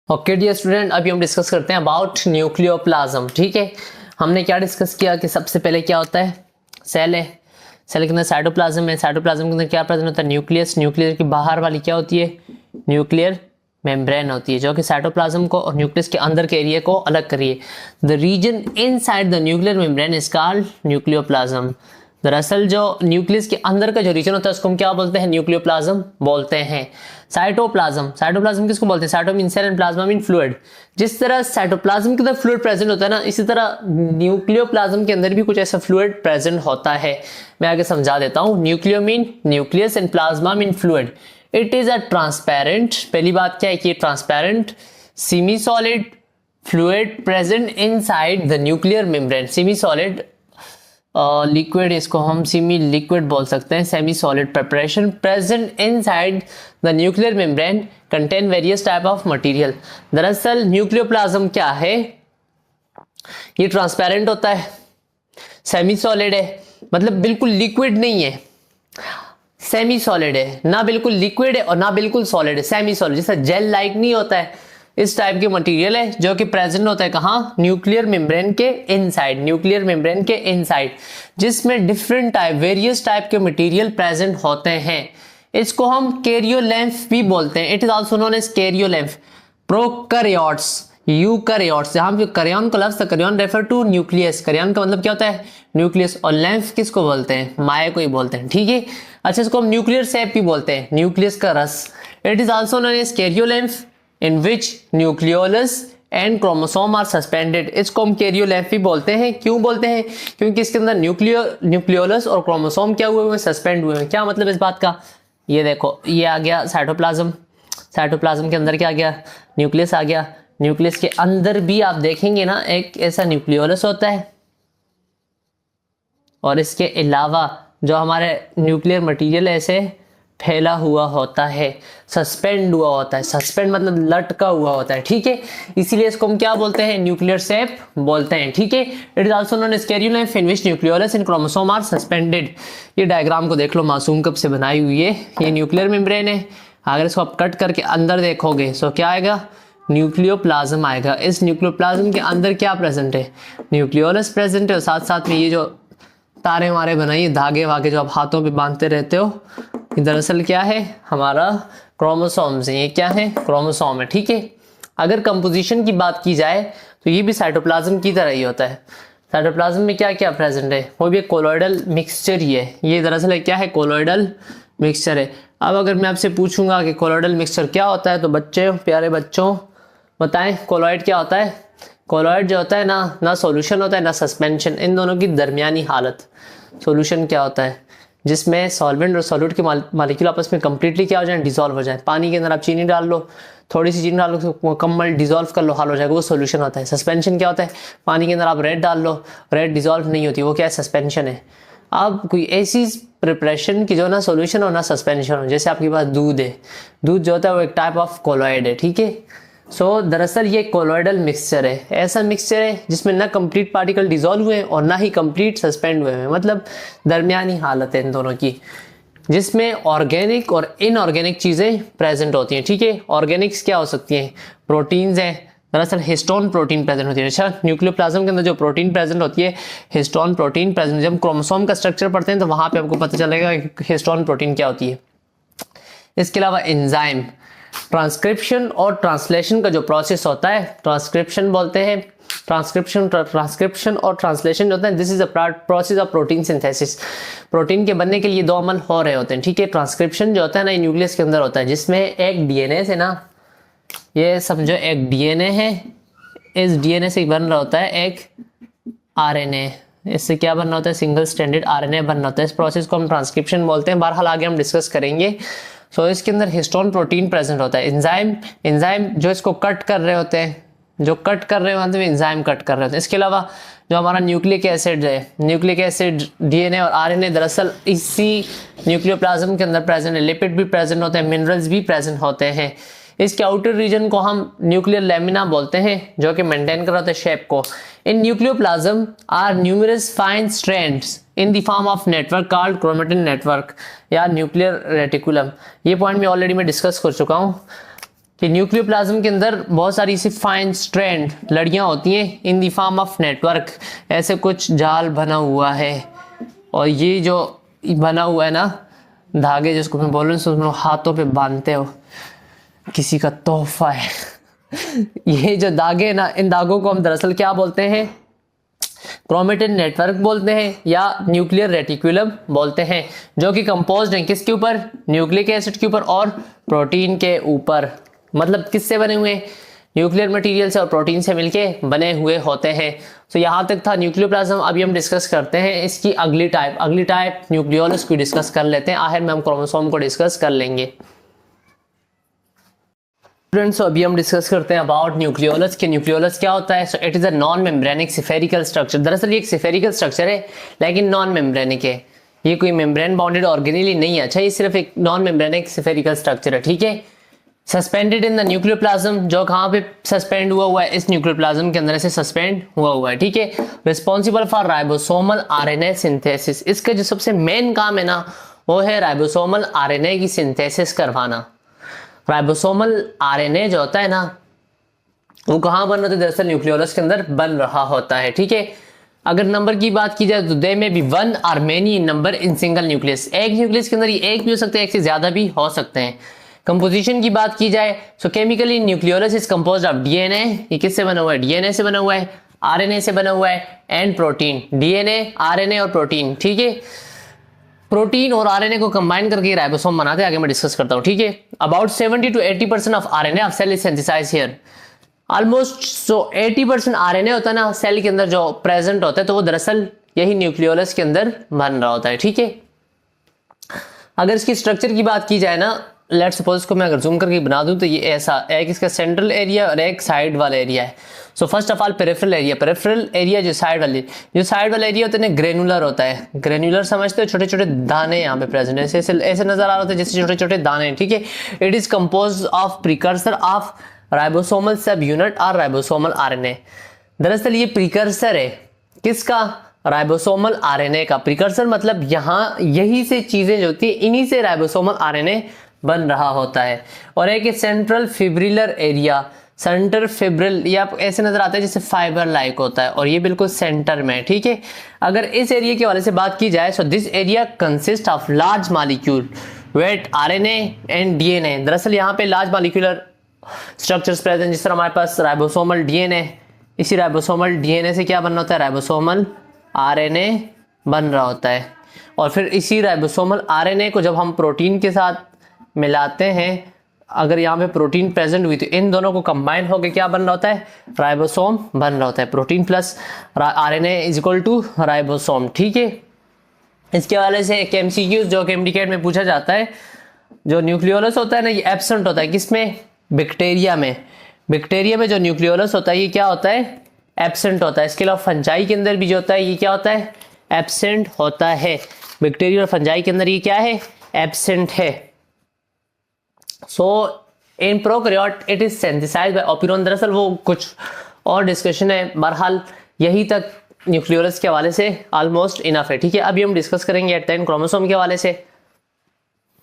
Okay dear student, अभी हम discuss करते हैं अबाउट न्यूक्लियोप्लाज्म। ठीक है, हमने क्या डिस्कस किया कि सबसे पहले क्या होता है, सेल है। सेल के अंदर साइटोप्लाज्म है। साइटोप्लाज्म के अंदर क्या प्रेजेंट होता है, न्यूक्लियस। न्यूक्लियस की बाहर वाली क्या होती है, न्यूक्लियर मेम्ब्रेन होती है, जो कि साइटोप्लाज्म को और न्यूक्लियस के अंदर के एरिया को अलग कर रही है। The region inside the nuclear membrane is called nucleoplasm. दरअसल जो न्यूक्लियस के अंदर का जो रीजन होता है उसको हम क्या बोलते हैं, न्यूक्लियोप्लाज्म बोलते हैं। साइटोप्लाज्म, साइटोप्लाज्म किसको बोलते हैं, cyto mean cell and plasma mean fluid. जिस तरह साइटोप्लाज्म के अंदर फ्लूइड प्रेजेंट होता है ना, इसी तरह न्यूक्लियोप्लाज्म के अंदर भी कुछ ऐसा फ्लूइड प्रेजेंट होता है। मैं आगे समझा देता हूं। Nucleo mean nucleus and plasma mean fluid. It is a transparent, पहली बात क्या है कि transparent semi solid fluid present inside the nuclear membrane. Semi solid liquid, इसको हम सेमी लिक्विड बोल सकते हैं। Semi solid preparation present inside the nuclear membrane contain various type of material. दरअसल न्यूक्लियोप्लाज्म क्या है, ये ट्रांसपेरेंट होता है, सेमी सॉलिड है, मतलब बिल्कुल लिक्विड नहीं है, सेमी सॉलिड है, ना बिल्कुल लिक्विड है और ना बिल्कुल सॉलिड है, सेमी सॉलिड, जैसा जेल लाइक नहीं होता है, इस टाइप के मटेरियल है जो कि प्रेजेंट होता है कहाँ, न्यूक्लियर मेम्ब्रेन के इनसाइड। न्यूक्लियर मेम्ब्रेन के इनसाइड जिसमें डिफरेंट टाइप, वेरियस टाइप के मटेरियल प्रेजेंट होते हैं। इसको हम कैरियोलेंफ भी बोलते हैं। It is also known as karyolymph. Prokaryotes, eukaryotes, जहां पे करियन का लफ्ज, करियन रेफर टू न्यूक्लियस। करियन का मतलब क्या होता है, न्यूक्लियस। और लेंफ किसको बोलते हैं, माया को ही बोलते हैं। ठीक है, अच्छा, इसको हम न्यूक्लियर सेप भी बोलते हैं, न्यूक्लियस का रस। It is also known as karyolymph in which nucleolus and chromosome are suspended। इसको हम कैरियोलेंफ भी बोलते हैं। क्यों बोलते हैं, क्योंकि इसके अंदर न्यूक्लियोलस और क्रोमोसोम क्या हुए हैं, सस्पेंड हुए हैं। क्या मतलब इस बात का, ये देखो, ये आ गया साइटोप्लाज्म, साइटोप्लाज्म के अंदर क्या आ गया, न्यूक्लियस आ गया। न्यूक्लियस के अंदर भी आप देखेंगे ना एक ऐसा न्यूक्लियोलस होता है, और इसके अलावा जो हमारे न्यूक्लियर मटेरियल ऐसे फैला हुआ होता है, सस्पेंड हुआ होता है। सस्पेंड मतलब लटका हुआ होता है। ठीक है, इसीलिए इसको हम क्या बोलते हैं, न्यूक्लियर सेप बोलते हैं। ठीक है, it is also known as karyolymph in which nucleolus and chromosome are suspended. ये डायग्राम को देख लो, मासूम कब से बनाई हुई है। ये न्यूक्लियर मेम्ब्रेन है, अगर इसको आप कट करके अंदर देखोगे तो क्या आएगा, न्यूक्लियोप्लाज्म आएगा। इस न्यूक्लियोप्लाज्म के अंदर क्या प्रेजेंट है, न्यूक्लियोलस प्रेजेंट है, और साथ साथ में ये जो तारे वारे बनाइए, धागे वागे जो आप हाथों पे बांधते रहते हो, दरअसल क्या है, हमारा क्रोमोसोम्स है। ये क्या है, क्रोमोसोम है। ठीक है, अगर कंपोजिशन की बात की जाए तो ये भी साइटोप्लाज्म की तरह ही होता है। साइटोप्लाज्म में क्या क्या प्रेजेंट है, वो भी एक कोलॉइडल मिक्सचर ही है। ये दरअसल क्या है, कोलॉइडल मिक्सचर है। अब अगर मैं आपसे पूछूंगा कि कोलॉइडल मिक्सचर क्या होता है, तो बच्चे, प्यारे बच्चों, बताएं कोलॉइड क्या होता है। कोलॉइड जो होता है ना सॉल्यूशन होता है ना सस्पेंशन, इन दोनों की दरमियानी हालत। सॉल्यूशन क्या होता है, जिसमें सॉल्वेंट और सॉल्यूट के मॉलिक्यूल आपस में कंप्लीटली क्या हो जाए, डिसॉल्व हो जाए। पानी के अंदर आप चीनी डाल लो, थोड़ी सी चीनी डाल लो, मुकम्मल डिसॉल्व कर लो, हल हो जाएगा, वो सॉल्यूशन होता है। सस्पेंशन क्या होता है, पानी के अंदर आप रेड डाल लो, रेड डिसॉल्व नहीं होती, वो क्या है, सस्पेंशन है। अब कोई ऐसी प्रिपरेशन की जो ना सॉल्यूशन हो ना सस्पेंशन हो, जैसे आपके पास दूध है, दूध जो होता है वो एक टाइप ऑफ कोलॉइड है। ठीक है, सो दरअसल ये कोलॉइडल मिक्सचर है। ऐसा मिक्सचर है जिसमें ना कंप्लीट पार्टिकल डिसॉल्व हुए हैं और ना ही कंप्लीट सस्पेंड हुए हैं, मतलब दरमियानी हालत है इन दोनों की, जिसमें ऑर्गेनिक और इनऑर्गेनिक चीज़ें प्रेजेंट होती हैं। ठीक है, ऑर्गेनिक्स क्या हो सकती हैं, प्रोटीन्स हैं। दरअसल हिस्टोन प्रोटीन प्रेजेंट होती है। अच्छा, न्यूक्लियोप्लाज्म के अंदर जो प्रोटीन प्रेजेंट होती है, हिस्टोन प्रोटीन प्रेजेंट। जब क्रोमोसोम का स्ट्रक्चर पढ़ते हैं तो वहाँ पर आपको पता चलेगा हिस्टोन प्रोटीन क्या होती है। इसके अलावा एंजाइम, ट्रांसक्रिप्शन और ट्रांसलेशन का जो प्रोसेस होता है, ट्रांसक्रिप्शन बोलते हैं, ट्रांसक्रिप्शन और ट्रांसलेशन होता है। This is a process of protein synthesis. Protein के बनने के लिए दो अमल हो रहे होते हैं। ठीक है, ट्रांसक्रिप्शन जो होता है ना, न्यूक्लियस के अंदर होता है, जिसमें एक डीएनए से ना, ये समझो एक डीएनए है, इस डीएनए से बन रहा होता है एक आरएनए। इससे क्या बनना होता है, सिंगल स्ट्रैंडेड आरएनए बनना होता है। इस प्रोसेस को हम ट्रांसक्रिप्शन बोलते हैं। बहरहाल आगे हम डिस्कस करेंगे। सो इसके अंदर हिस्टोन प्रोटीन प्रेजेंट होता है। एंजाइम जो इसको कट कर रहे होते हैं, जो कट कर रहे होते हैं एंजाइम कट कर रहे होते हैं। इसके अलावा जो हमारा न्यूक्लिक एसिड है, न्यूक्लिक एसिड, डीएनए और आरएनए दरअसल इसी न्यूक्लियोप्लाज्म के अंदर प्रेजेंट है। लिपिड भी प्रेजेंट होते हैं, मिनरल्स भी प्रेजेंट होते हैं। इसके आउटर रीजन को हम न्यूक्लियर लेमिना बोलते हैं, जो कि मेंटेन कर रहा होता है शेप को। In nucleoplasm are numerous fine strands in the form of network called chromatin network या न्यूक्लियर रेटिकुलम। ये पॉइंट में ऑलरेडी मैं डिस्कस कर चुका हूँ। कि न्यूक्लियोप्लाज्म के अंदर बहुत सारी सी फाइन स्ट्रैंड लड़ियां होती हैं इन द फॉर्म ऑफ नेटवर्क, ऐसे कुछ जाल बना हुआ है। और ये जो बना हुआ है ना धागे, जिसको मैं बोल रहा हूँ उसमें हाथों पे बांधते हो, किसी का तोहफा है ये जो धागे ना, इन धागों को हम दरअसल क्या बोलते हैं, क्रोमेटिन नेटवर्क बोलते हैं या न्यूक्लियर रेटिकुलम बोलते हैं, जो कि कंपोज्ड है किसके ऊपर, न्यूक्लिक एसिड के ऊपर और प्रोटीन के ऊपर। मतलब किससे बने हुए, न्यूक्लियर मटेरियल से और प्रोटीन से मिलके बने हुए होते हैं। तो यहाँ तक था न्यूक्लियोप्लाज्म। अभी हम डिस्कस करते हैं इसकी अगली टाइप न्यूक्लियोलस को डिस्कस कर लेते हैं, आखिर में हम क्रोमोसोम को डिस्कस कर लेंगे। स्टूडेंट्स, अभी हम डिस्कस करते हैं अबाउट न्यूक्लियोलस कि न्यूक्लियोलस क्या होता है। So it is a non membranic spherical structure. दरअसल ये एक स्फेरिकल स्ट्रक्चर है लेकिन नॉन मेम्ब्रेनिक है, ये कोई मेम्ब्रेन बाउंडेड ऑर्गेनेली नहीं है। अच्छा, ये सिर्फ एक नॉन मेम्ब्रेनिक स्फेरिकल स्ट्रक्चर है, ठीक है। सस्पेंडेड इन द न्यूक्लियोप्लाज्म, जो कहाँ पे सस्पेंड हुआ है, इस न्यूक्लियोप्लाज्म के अंदर से सस्पेंड हुआ है, ठीक है। Responsible for ribosomal RNA synthesis, इसका जो सबसे मेन काम है ना वो है राइबोसोमल आरएनए की सिंथेसिस करवाना। राइबोसोमल आरएनए जो होता है ना वो कहाँ बन रहा है, दरअसल न्यूक्लियोलस के अंदर बन रहा होता है, ठीक है। अगर नंबर की बात की जाए तो they may be one or many in number in single nucleus, एक न्यूक्लियस के अंदर ये एक भी हो सकते हैं, एक से ज्यादा भी हो सकते हैं। कंपोजिशन की बात की जाए so chemically nucleolus is composed of DNA, ये किससे बना हुआ है, डीएनए से बना हुआ है, आरएनए से बना हुआ है एंड प्रोटीन। डीएनए, आरएनए और प्रोटीन, ठीक है। प्रोटीन और आरएनए को कंबाइन करके राइबोसोम बनाते हैं, आगे मैं डिस्कस करता हूं, ठीक है। About 70 to 80% of RNA of cell is synthesised here. Almost 80% RNA होता है ना सेल के अंदर जो प्रेजेंट होता है, तो वो दरअसल यही न्यूक्लियोलस के अंदर बन रहा होता है, ठीक है। अगर इसकी स्ट्रक्चर की बात की जाए ना, लेट सपोज इसको मैं अगर जूम करके बना दूं तो ये ऐसा एक इसका सेंट्रल एरिया और एक साइड वाला एरिया है। So first of all peripheral area जो साइड वाला एरिया होता है ना ग्रेनुलर होता है। ग्रेनुलर समझते हो, छोटे छोटे दाने यहाँ पे प्रेजेंट है, ऐसे नजर आ रहे हैं जैसे छोटे छोटे दाने, ठीक है। It is compose of precursor of ribosomal सब यूनिट और राइबोसोमल आरएनए। दरअसल ये प्रिकर्सर है किसका, राइबोसोमल आरएनए का। प्रिकर्सर मतलब यहाँ यही से चीजें जो होती है इन्हीं से राइबोसोमल आरएनए बन रहा होता है। और एक central fibrillar area, centre fibril, ये आप ऐसे नजर आता है जैसे फाइबर लाइक होता है और ये बिल्कुल सेंटर में, ठीक है। अगर इस एरिया के वाले से बात की जाए so this area consist of large molecule weight RNA and DNA. दरअसल यहाँ पे लार्ज मॉलिक्यूलर स्ट्रक्चर्स प्रेजेंट, जिस तरह हमारे पास राइबोसोमल डीएनए, इसी राइबोसोमल डीएनए से क्या बनना होता है, राइबोसोमल आरएनए बन रहा होता है। और फिर इसी राइबोसोमल आरएनए को जब हम प्रोटीन के साथ मिलाते हैं, अगर यहाँ पे प्रोटीन प्रेजेंट हुई तो इन दोनों को कंबाइन होकर क्या बन रहा होता है, राइबोसोम बन रहा होता है। Protein plus RNA is equal to ribosome, ठीक है। इसके हवाले से एक एमसीक्यू जो कि एमडीकेट में पूछा जाता है, जो न्यूक्लियोलस होता है ना ये एब्सेंट होता है किसमें, बैक्टीरिया में। बैक्टीरिया में जो न्यूक्लियोलस होता है ये क्या होता है, एब्सेंट होता है। इसके अलावा फंजाई के अंदर भी जो होता है ये क्या होता है, एब्सेंट होता है। बैक्टीरिया और फंजाई के अंदर ये क्या है, एब्सेंट है। So in prokaryote it is synthesized by operon. दरअसल वो कुछ और डिस्कशन है, बहरहाल यही तक न्यूक्लियोलस के हवाले से ऑलमोस्ट इनफ है, ठीक है। अभी हम डिस्कस करेंगे एट 10 क्रोमोसोम के हवाले से।